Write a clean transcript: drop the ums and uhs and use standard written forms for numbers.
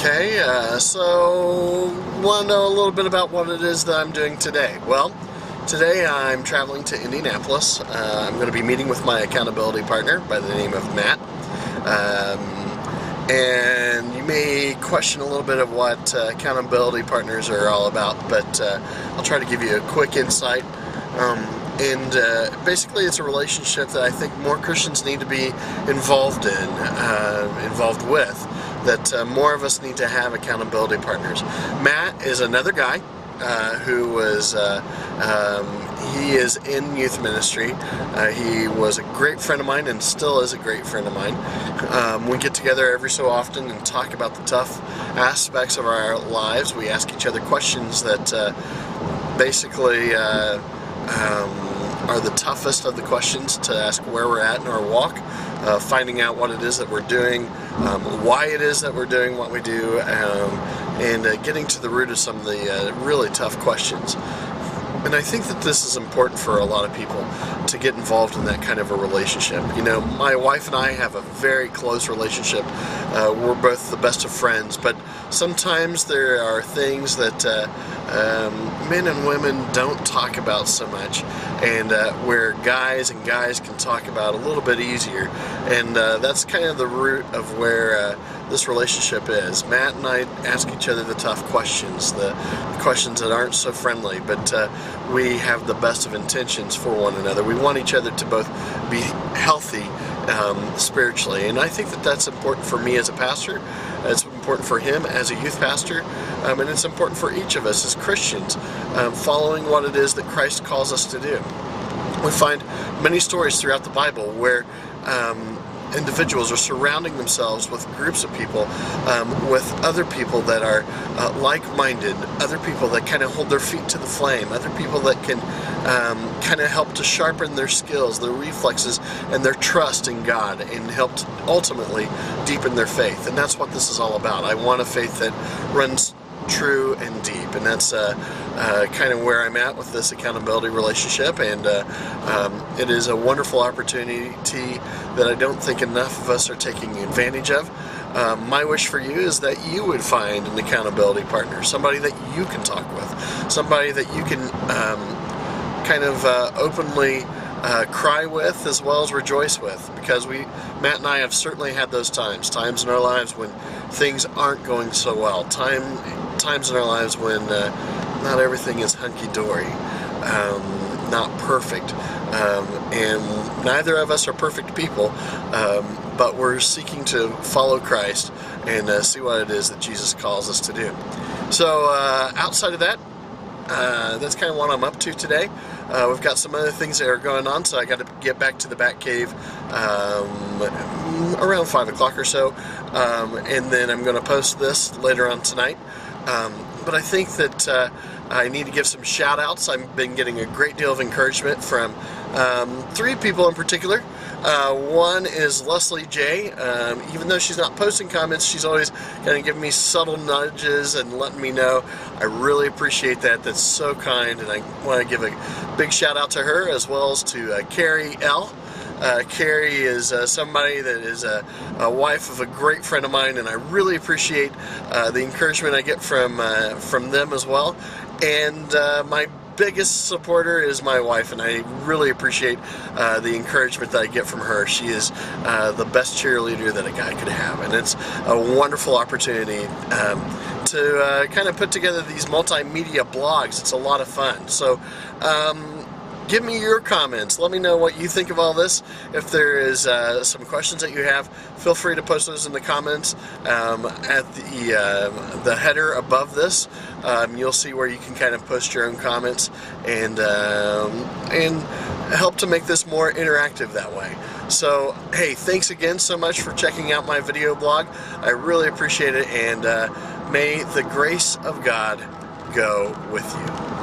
Okay, so want to know a little bit about what it is that I'm doing today. Well, today I'm traveling to Indianapolis. I'm going to be meeting with my accountability partner by the name of Matt. And you may question a little bit of what accountability partners are all about, but I'll try to give you a quick insight. Basically it's a relationship that I think more Christians need to be involved in, involved with, that more of us need to have accountability partners. Matt is another guy who was, he is in youth ministry. He was a great friend of mine and still is a great friend of mine. We get together every so often and talk about the tough aspects of our lives. We ask each other questions that basically are the toughest of the questions to ask where we're at in our walk, finding out what it is that we're doing, why it is that we're doing what we do, and getting to the root of some of the really tough questions. And I think that this is important for a lot of people to get involved in that kind of a relationship. You know, my wife and I have a very close relationship. We're both the best of friends, but sometimes there are things that men and women don't talk about so much, and where guys and guys can talk about a little bit easier. And that's kind of the root of where this relationship is. Matt and I ask each other the tough questions, the questions that aren't so friendly, but we have the best of intentions for one another. We want each other to both be healthy spiritually, and I think that that's important for me as a pastor. It's important for him as a youth pastor, and it's important for each of us as Christians, following what it is that Christ calls us to do. We find many stories throughout the Bible where individuals are surrounding themselves with groups of people, with other people that are like-minded, other people that kind of hold their feet to the flame, other people that can kind of help to sharpen their skills, their reflexes, and their trust in God, and help to ultimately deepen their faith. And that's what this is all about. I want a faith that runs true and deep, and that's kind of where I'm at with this accountability relationship, and it is a wonderful opportunity that I don't think enough of us are taking advantage of. My wish for you is that you would find an accountability partner, somebody that you can talk with, somebody that you can kind of openly cry with as well as rejoice with, because Matt and I have certainly had those times in our lives when things aren't going so well, times in our lives when not everything is hunky-dory, not perfect, and neither of us are perfect people, but we're seeking to follow Christ and see what it is that Jesus calls us to do. So outside of that, that's kind of what I'm up to today. We've got some other things that are going on, so I got to get back to the Batcave around 5 o'clock or so, and then I'm going to post this later on tonight. But I think that I need to give some shout outs. I've been getting a great deal of encouragement from 3 people in particular. One is Leslie J. Even though she's not posting comments, she's always kind of giving me subtle nudges and letting me know. I really appreciate that. That's so kind, and I want to give a big shout out to her, as well as to Carrie L. Carrie is somebody that is a wife of a great friend of mine, and I really appreciate the encouragement I get from them as well. And my biggest supporter is my wife, and I really appreciate the encouragement that I get from her. She is the best cheerleader that a guy could have, and it's a wonderful opportunity to kind of put together these multimedia blogs. It's a lot of fun. So give me your comments. Let me know what you think of all this. If there is some questions that you have, feel free to post those in the comments at the header above this. You'll see where you can kind of post your own comments and help to make this more interactive that way. So, hey, thanks again so much for checking out my video blog. I really appreciate it, and may the grace of God go with you.